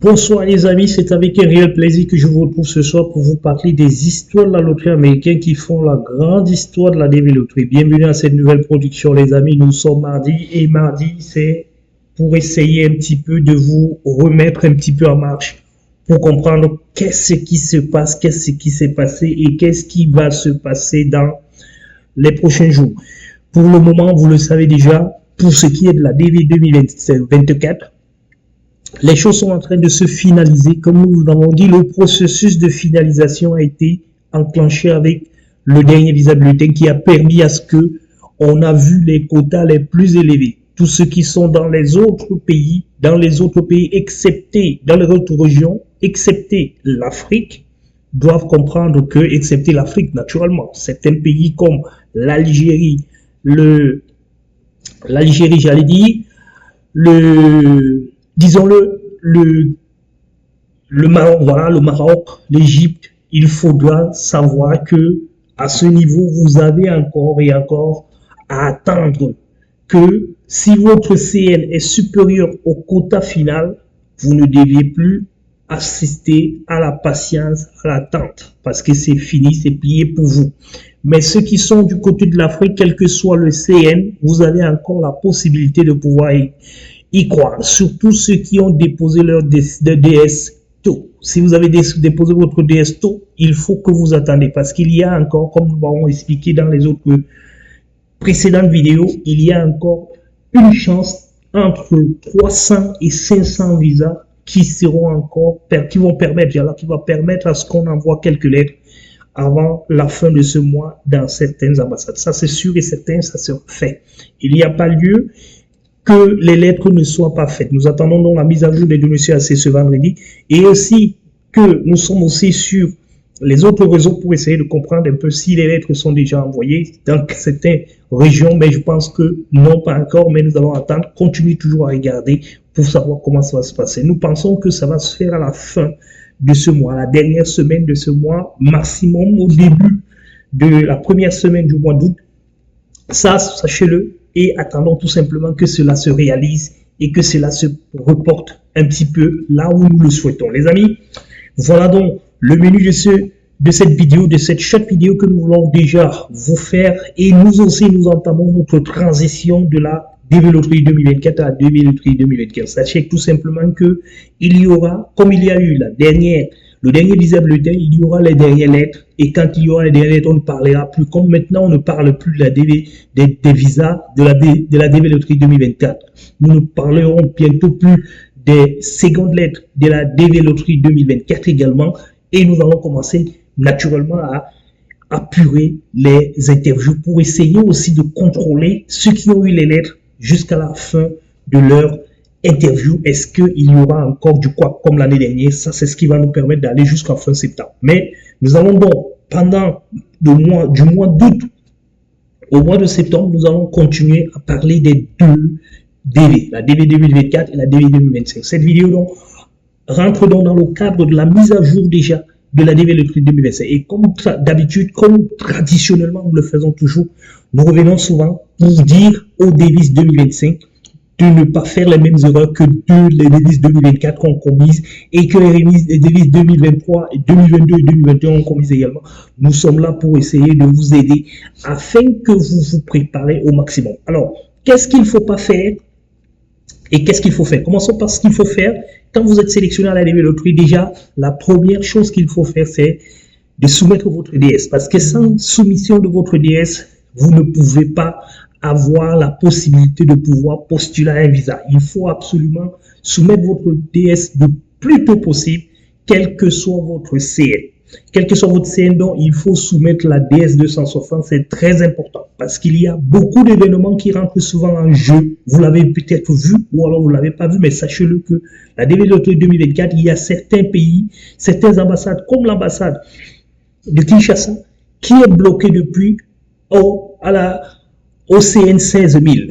Bonsoir les amis, c'est avec un réel plaisir que je vous retrouve ce soir pour vous parler des histoires de la loterie américaine qui font la grande histoire de la DV Loterie. Bienvenue à cette nouvelle production les amis, nous sommes mardi et mardi c'est pour essayer un petit peu de vous remettre un petit peu en marche pour comprendre qu'est-ce qui se passe, qu'est-ce qui s'est passé et qu'est-ce qui va se passer dans les prochains jours. Pour le moment, vous le savez déjà, pour ce qui est de la DV 2024, les choses sont en train de se finaliser. Comme nous vous avons dit, le processus de finalisation a été enclenché avec le dernier Visa Bulletin qui a permis à ce que on a vu les quotas les plus élevés. Tous ceux qui sont dans les autres pays, excepté dans les autres régions, excepté l'Afrique, doivent comprendre que, excepté l'Afrique naturellement, certains pays comme l'Algérie, j'allais dire, disons-le, le Maroc, l'Égypte, il faudra savoir que à ce niveau, vous avez encore et encore à attendre que si votre CN est supérieur au quota final, vous ne deviez plus assister à la patience, à l'attente, parce que c'est fini, c'est plié pour vous. Mais ceux qui sont du côté de l'Afrique, quel que soit le CN, vous avez encore la possibilité de pouvoir y croire. Surtout ceux qui ont déposé leur DS tôt. Si vous avez déposé votre DS tôt, il faut que vous attendez parce qu'il y a encore, comme nous l'avons expliqué dans les autres précédentes vidéos, il y a encore une chance entre 300 et 500 visas qui seront encore, qui vont permettre à ce qu'on envoie quelques lettres avant la fin de ce mois dans certaines ambassades. Ça, c'est sûr et certain, ça sera fait. Il n'y a pas lieu que les lettres ne soient pas faites. Nous attendons donc la mise à jour des données CAC ce vendredi et aussi que nous sommes aussi sur les autres réseaux pour essayer de comprendre un peu si les lettres sont déjà envoyées dans certaines régions, mais je pense que non, pas encore, mais nous allons attendre, continuer toujours à regarder pour savoir comment ça va se passer. Nous pensons que ça va se faire à la fin de ce mois, la dernière semaine de ce mois, maximum au début de la première semaine du mois d'août. Ça, sachez-le, et attendons tout simplement que cela se réalise et que cela se reporte un petit peu là où nous le souhaitons. Les amis, voilà donc le menu de cette vidéo, de cette short vidéo que nous voulons déjà vous faire. Et nous aussi, nous entamons notre transition de la DV Loterie 2024 à la DV Loterie 2024. Sachez tout simplement que il y aura, comme il y a eu le dernier Visa Bulletin, il y aura les dernières lettres. Et quand il y aura les dernières lettres, on ne parlera plus. Comme maintenant, on ne parle plus de la DV, des visas de la DV Loterie 2024. Nous ne parlerons bientôt plus des secondes lettres de la DV Loterie 2024 également. Et nous allons commencer naturellement à apurer les interviews pour essayer aussi de contrôler ceux qui ont eu les lettres jusqu'à la fin de leur interview. Est-ce qu'il y aura encore du quoi comme l'année dernière? Ça, c'est ce qui va nous permettre d'aller jusqu'à fin septembre. Mais nous allons donc, pendant du mois d'août au mois de septembre, nous allons continuer à parler des deux DV, la DV 2024 et la DV 2025. Cette vidéo donc rentre donc dans le cadre de la mise à jour déjà de la DV Loterie 2025. Et comme d'habitude, comme traditionnellement nous le faisons toujours, nous revenons souvent pour dire aux devises 2025 de ne pas faire les mêmes erreurs que les devises 2024 qu'on commise et que les devises 2023, 2022 et 2021 ont commises également. Nous sommes là pour essayer de vous aider afin que vous vous préparez au maximum. Alors, qu'est-ce qu'il ne faut pas faire et qu'est-ce qu'il faut faire? Commençons par ce qu'il faut faire. Quand vous êtes sélectionné à la DV Loterie, déjà, la première chose qu'il faut faire, c'est de soumettre votre DS. Parce que sans soumission de votre DS, vous ne pouvez pas avoir la possibilité de pouvoir postuler à un visa. Il faut absolument soumettre votre DS le plus tôt possible, quel que soit votre CN. Quel que soit votre CN, donc, il faut soumettre la DS 260, c'est très important parce qu'il y a beaucoup d'événements qui rentrent souvent en jeu. Vous l'avez peut-être vu ou alors vous ne l'avez pas vu, mais sachez-le que la DV Loterie 2024, il y a certains pays, certaines ambassades, comme l'ambassade de Kinshasa, qui est bloquée depuis au CN 16000.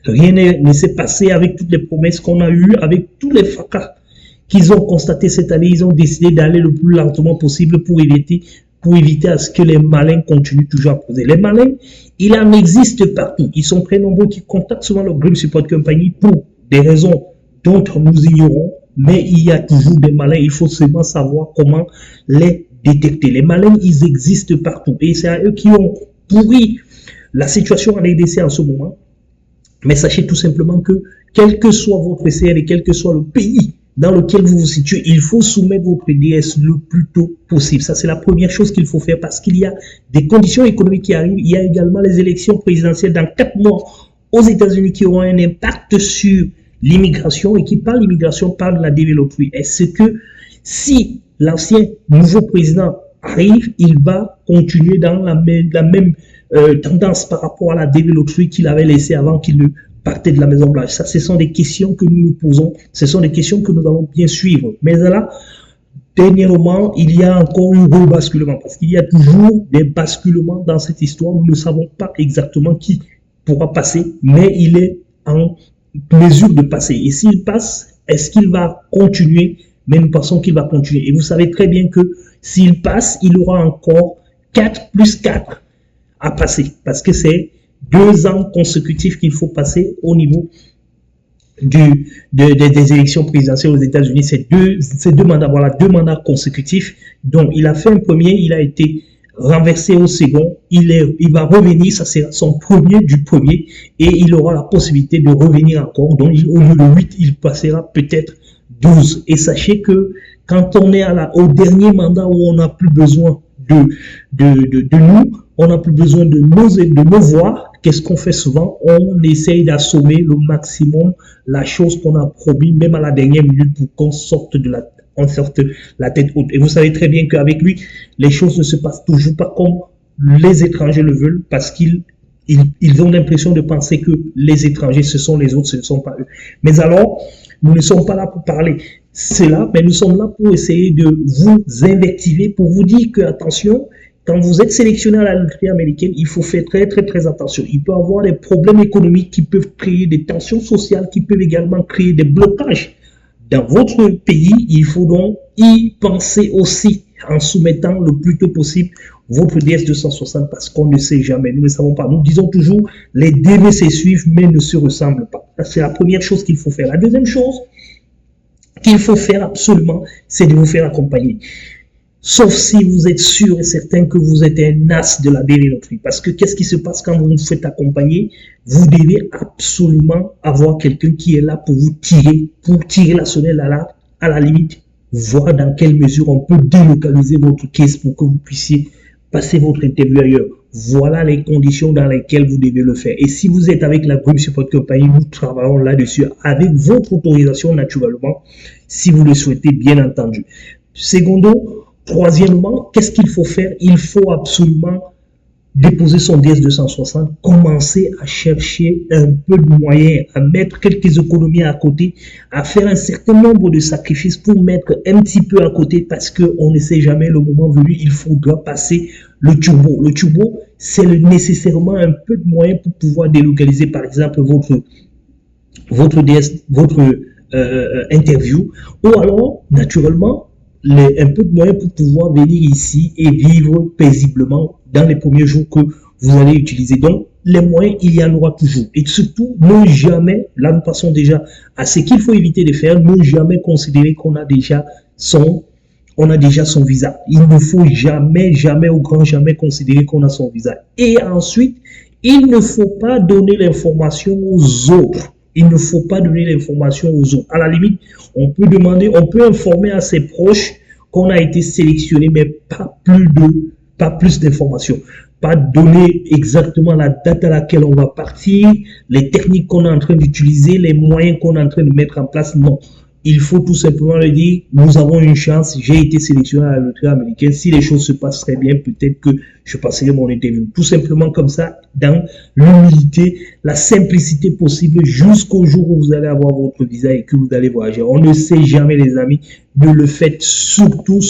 Rien ne s'est passé avec toutes les promesses qu'on a eues, avec tous les fracas qu'ils ont constaté cette année. Ils ont décidé d'aller le plus lentement possible pour éviter à ce que les malins continuent toujours à poser. Les malins, il en existe partout. Ils sont très nombreux qui contactent souvent le Grim Support Company pour des raisons dont nous ignorons, mais il y a toujours des malins. Il faut seulement savoir comment les détecter. Les malins, ils existent partout. Et c'est à eux qui ont pourri la situation en RDC en ce moment. Mais sachez tout simplement que, quel que soit votre CR et quel que soit le pays dans lequel vous vous situez, il faut soumettre votre DS le plus tôt possible. Ça, c'est la première chose qu'il faut faire parce qu'il y a des conditions économiques qui arrivent. Il y a également les élections présidentielles dans 4 mois aux États-Unis qui auront un impact sur l'immigration, et qui parle d'immigration parle de la DV d'autrui. Est-ce que si l'ancien nouveau président arrive, il va continuer dans la même tendance par rapport à la DV d'autrui qu'il avait laissé avant qu'il ne partait de la Maison Blanche? Ça, ce sont des questions que nous nous posons, ce sont des questions que nous allons bien suivre. Mais là, dernièrement, il y a encore eu un basculement, parce qu'il y a toujours des basculements dans cette histoire. Nous ne savons pas exactement qui pourra passer, mais il est en mesure de passer. Et s'il passe, est-ce qu'il va continuer? Mais nous pensons qu'il va continuer. Et vous savez très bien que s'il passe, il aura encore 4 plus 4 à passer, parce que c'est 2 ans consécutifs qu'il faut passer au niveau des élections présidentielles aux États-Unis. C'est deux mandats, voilà, 2 mandats consécutifs. Donc, il a fait un premier, il a été renversé au second, il va revenir, ça sera son premier du premier, et il aura la possibilité de revenir encore. Donc, au lieu de 8, il passera peut-être 12. Et sachez que quand on est au dernier mandat où on n'a plus besoin de nous, on n'a plus besoin de nos voix, qu'est-ce qu'on fait souvent? On essaye d'assommer le maximum la chose qu'on a promis, même à la dernière minute, pour qu'on sorte la tête haute. Et vous savez très bien qu'avec lui, les choses ne se passent toujours pas comme les étrangers le veulent, parce qu'ils ont l'impression de penser que les étrangers, ce sont les autres, ce ne sont pas eux. Mais alors, nous ne sommes pas là pour parler cela, mais nous sommes là pour essayer de vous invectiver, pour vous dire que, attention, quand vous êtes sélectionné à la loterie américaine, il faut faire très, très, très attention. Il peut y avoir des problèmes économiques qui peuvent créer des tensions sociales, qui peuvent également créer des blocages dans votre pays. Il faut donc y penser aussi en soumettant le plus tôt possible votre DS260, parce qu'on ne sait jamais, nous ne savons pas. Nous disons toujours, les DV se suivent mais ne se ressemblent pas. C'est la première chose qu'il faut faire. La deuxième chose qu'il faut faire absolument, c'est de vous faire accompagner. Sauf si vous êtes sûr et certain que vous êtes un as de la DV loterie. Parce que qu'est-ce qui se passe quand vous vous faites accompagner? Vous devez absolument avoir quelqu'un qui est là pour vous tirer, la sonnette à la limite, voir dans quelle mesure on peut délocaliser votre caisse pour que vous puissiez passer votre interview ailleurs. Voilà les conditions dans lesquelles vous devez le faire. Et si vous êtes avec la Group Support Company, nous travaillons là-dessus avec votre autorisation naturellement, si vous le souhaitez, bien entendu. Secondo, troisièmement, qu'est-ce qu'il faut faire? Il faut absolument déposer son DS260, commencer à chercher un peu de moyens, à mettre quelques économies à côté, à faire un certain nombre de sacrifices pour mettre un petit peu à côté, parce qu'on ne sait jamais le moment venu, il faudra passer le turbo. Le turbo, c'est nécessairement un peu de moyens pour pouvoir délocaliser, par exemple, votre interview, ou alors, naturellement, un peu de moyens pour pouvoir venir ici et vivre paisiblement dans les premiers jours que vous allez utiliser. Donc, les moyens, il y en aura toujours. Et surtout, ne jamais, là nous passons déjà à ce qu'il faut éviter de faire, ne jamais considérer qu'on a déjà son visa. Il ne faut jamais, jamais, au grand jamais considérer qu'on a son visa. Et ensuite, il ne faut pas donner l'information aux autres. Il ne faut pas donner l'information aux autres. À la limite, on peut informer à ses proches qu'on a été sélectionné, mais pas plus d'informations. Pas donner exactement la date à laquelle on va partir, les techniques qu'on est en train d'utiliser, les moyens qu'on est en train de mettre en place. Non. Il faut tout simplement le dire, nous avons une chance, j'ai été sélectionné à la loterie américaine. Si les choses se passent très bien, peut-être que je passerai mon interview. Tout simplement comme ça, dans l'humilité, la simplicité possible, jusqu'au jour où vous allez avoir votre visa et que vous allez voyager. On ne sait jamais, les amis, ne le faites surtout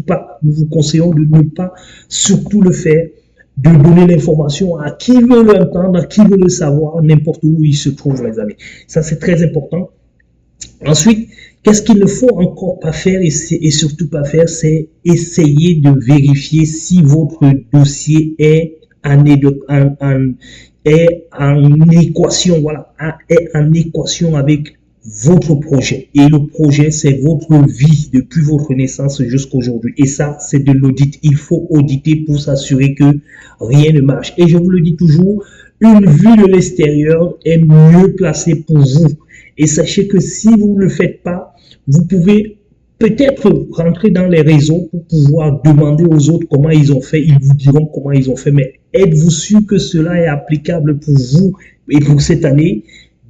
pas. Nous vous conseillons de ne pas surtout le faire, de donner l'information à qui veut l'entendre, à qui veut le savoir, n'importe où il se trouve, les amis. Ça, c'est très important. Ensuite, qu'est-ce qu'il ne faut encore pas faire et surtout pas faire, c'est essayer de vérifier si votre dossier est en équation, voilà, est en équation avec votre projet. Et le projet, c'est votre vie depuis votre naissance jusqu'à aujourd'hui. Et ça, c'est de l'audit. Il faut auditer pour s'assurer que rien ne marche. Et je vous le dis toujours, une vue de l'extérieur est mieux placée pour vous. Et sachez que si vous ne le faites pas, vous pouvez peut-être rentrer dans les réseaux pour pouvoir demander aux autres comment ils ont fait. Ils vous diront comment ils ont fait. Mais êtes-vous sûr que cela est applicable pour vous et pour cette année?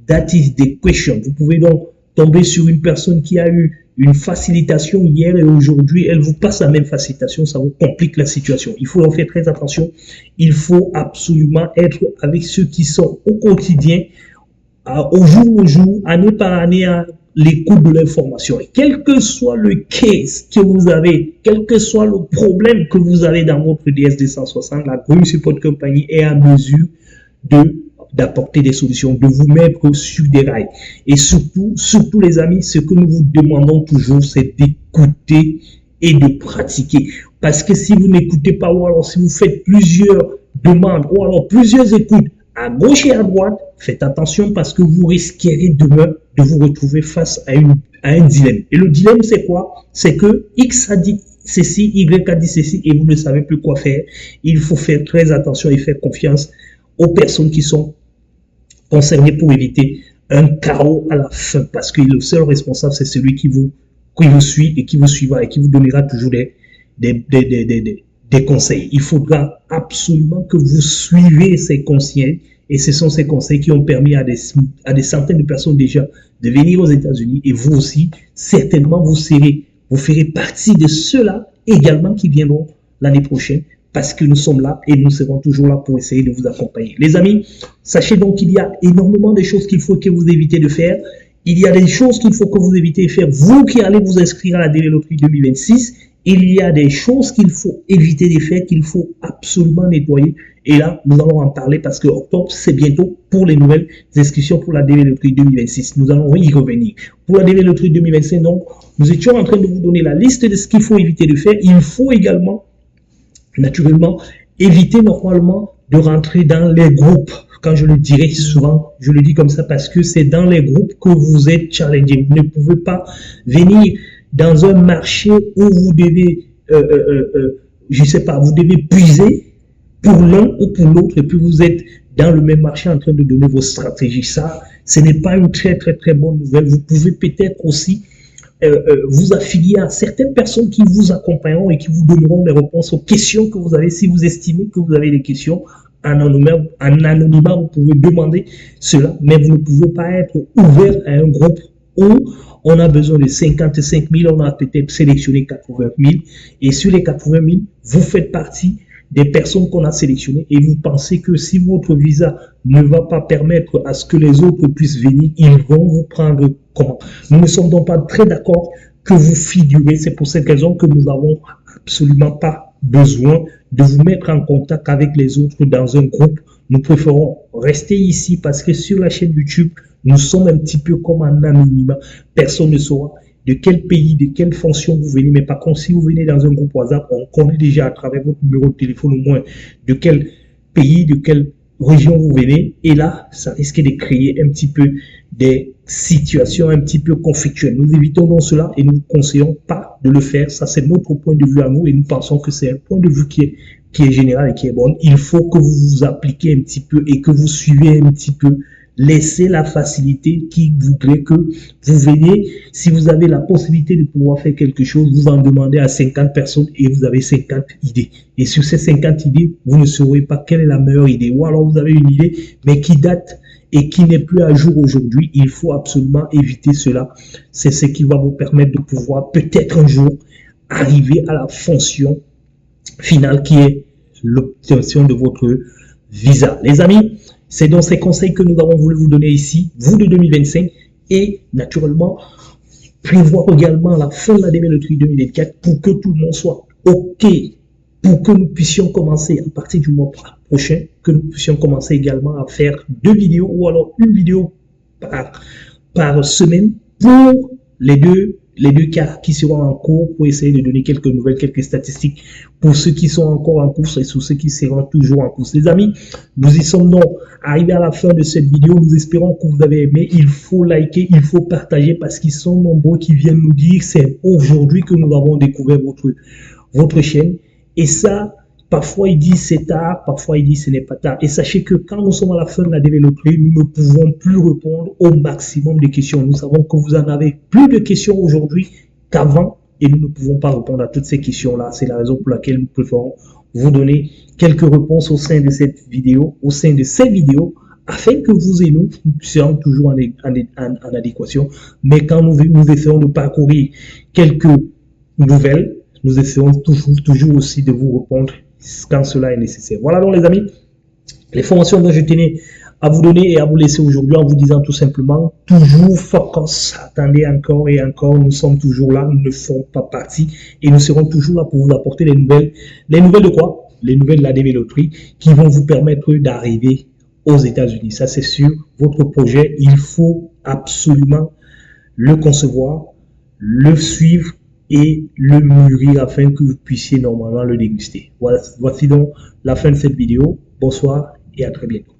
That is the question. Vous pouvez donc tomber sur une personne qui a eu une facilitation hier et aujourd'hui, elle vous passe la même facilitation, ça vous complique la situation. Il faut en faire très attention. Il faut absolument être avec ceux qui sont au quotidien, au jour le jour, année par année, à l'écoute de l'information. Et quel que soit le case que vous avez, quel que soit le problème que vous avez dans votre DSD 160, la Green Support Company est à mesure d'apporter des solutions, de vous mettre sur des rails. Et surtout les amis, ce que nous vous demandons toujours, c'est d'écouter et de pratiquer. Parce que si vous n'écoutez pas, ou alors si vous faites plusieurs demandes, ou alors plusieurs écoutes à gauche et à droite, faites attention parce que vous risquerez demain de vous retrouver face à un dilemme. Et le dilemme, c'est quoi? C'est que X a dit ceci, Y a dit ceci, et vous ne savez plus quoi faire. Il faut faire très attention et faire confiance aux personnes qui sont concernées pour éviter un chaos à la fin, parce que le seul responsable, c'est celui qui vous suit et qui vous suivra et qui vous donnera toujours des conseils. Il faudra absolument que vous suivez ces conseils, et ce sont ces conseils qui ont permis à des centaines de personnes déjà de venir aux États-Unis, et vous aussi, certainement, vous ferez partie de ceux-là également qui viendront l'année prochaine, parce que nous sommes là et nous serons toujours là pour essayer de vous accompagner. Les amis, sachez donc qu'il y a énormément de choses qu'il faut que vous évitez de faire. Il y a des choses qu'il faut que vous évitez de faire, vous qui allez vous inscrire à la DV Loterie 2026. Il y a des choses qu'il faut éviter de faire, qu'il faut absolument nettoyer. Et là, nous allons en parler parce que octobre, c'est bientôt pour les nouvelles inscriptions pour la DV Loterie 2026. Nous allons y revenir. Pour la DV Loterie 2025, donc, nous étions en train de vous donner la liste de ce qu'il faut éviter de faire. Il faut également, naturellement, éviter normalement de rentrer dans les groupes. Quand je le dirai souvent, je le dis comme ça parce que c'est dans les groupes que vous êtes challengé. Vous ne pouvez pas venir dans un marché où vous devez, je sais pas, vous devez puiser pour l'un ou pour l'autre et puis vous êtes dans le même marché en train de donner vos stratégies. Ça, ce n'est pas une très bonne nouvelle. Vous pouvez peut-être aussi vous affilier à certaines personnes qui vous accompagneront et qui vous donneront des réponses aux questions que vous avez. Si vous estimez que vous avez des questions en anonymat, vous pouvez demander cela, mais vous ne pouvez pas être ouvert à un groupe où on a besoin de 55 000, on a peut-être sélectionné 80 000, et sur les 80 000, vous faites partie des personnes qu'on a sélectionnées et vous pensez que si votre visa ne va pas permettre à ce que les autres puissent venir, ils vont vous prendre comment? Nous ne sommes donc pas très d'accord que vous figurez. C'est pour cette raison que nous n'avons absolument pas besoin de vous mettre en contact avec les autres dans un groupe. Nous préférons rester ici parce que sur la chaîne YouTube, nous sommes un petit peu comme en anonymat. Personne ne saura de quel pays, de quelle fonction vous venez. Mais par contre, si vous venez dans un groupe WhatsApp, on connaît déjà à travers votre numéro de téléphone au moins de quel pays, de quelle région vous venez. Et là, ça risque de créer un petit peu des situations un petit peu conflictuelles. Nous évitons donc cela et nous ne conseillons pas de le faire. Ça, c'est notre point de vue à nous et nous pensons que c'est un point de vue qui est général et qui est bon. Il faut que vous vous appliquez un petit peu et que vous suivez un petit peu. Laissez la facilité qui voudrait que vous veniez. Si vous avez la possibilité de pouvoir faire quelque chose, vous en demandez à 50 personnes et vous avez 50 idées. Et sur ces 50 idées, vous ne saurez pas quelle est la meilleure idée. Ou alors vous avez une idée, mais qui date et qui n'est plus à jour aujourd'hui. Il faut absolument éviter cela. C'est ce qui va vous permettre de pouvoir peut-être un jour arriver à la fonction finale qui est l'obtention de votre visa. Les amis, c'est dans ces conseils que nous avons voulu vous donner ici, vous de 2025, et naturellement, prévoir également la fin de la DV Loterie 2024 pour que tout le monde soit OK, pour que nous puissions commencer à partir du mois prochain, que nous puissions commencer également à faire 2 vidéos ou alors une vidéo par semaine pour les 2 les deux cas qui seront en cours pour essayer de donner quelques nouvelles, quelques statistiques pour ceux qui sont encore en course et sur ceux qui seront toujours en course. Les amis, nous y sommes donc arrivés à la fin de cette vidéo. Nous espérons que vous avez aimé. Il faut liker, il faut partager parce qu'ils sont nombreux qui viennent nous dire c'est aujourd'hui que nous avons découvert votre chaîne. Et ça, parfois ils disent c'est tard, parfois ils disent ce n'est pas tard. Et sachez que quand nous sommes à la fin de la développerie, nous ne pouvons plus répondre au maximum de questions. Nous savons que vous en avez plus de questions aujourd'hui qu'avant et nous ne pouvons pas répondre à toutes ces questions-là. C'est la raison pour laquelle nous préférons vous donner quelques réponses au sein de cette vidéo, au sein de ces vidéos, afin que vous et nous soyons toujours en adéquation. Mais quand nous essayons de parcourir quelques nouvelles, nous essayons toujours aussi de vous répondre quand cela est nécessaire. Voilà donc les amis, les formations dont je tenais à vous donner et à vous laisser aujourd'hui en vous disant tout simplement, toujours focus, attendez encore et encore, nous sommes toujours là, nous ne sommes pas partis et nous serons toujours là pour vous apporter les nouvelles. Les nouvelles de quoi? Les nouvelles de la développerie qui vont vous permettre d'arriver aux États-Unis. Ça c'est sûr, votre projet, il faut absolument le concevoir, le suivre et le mûrir afin que vous puissiez normalement le déguster. Voici donc la fin de cette vidéo. Bonsoir et à très bientôt.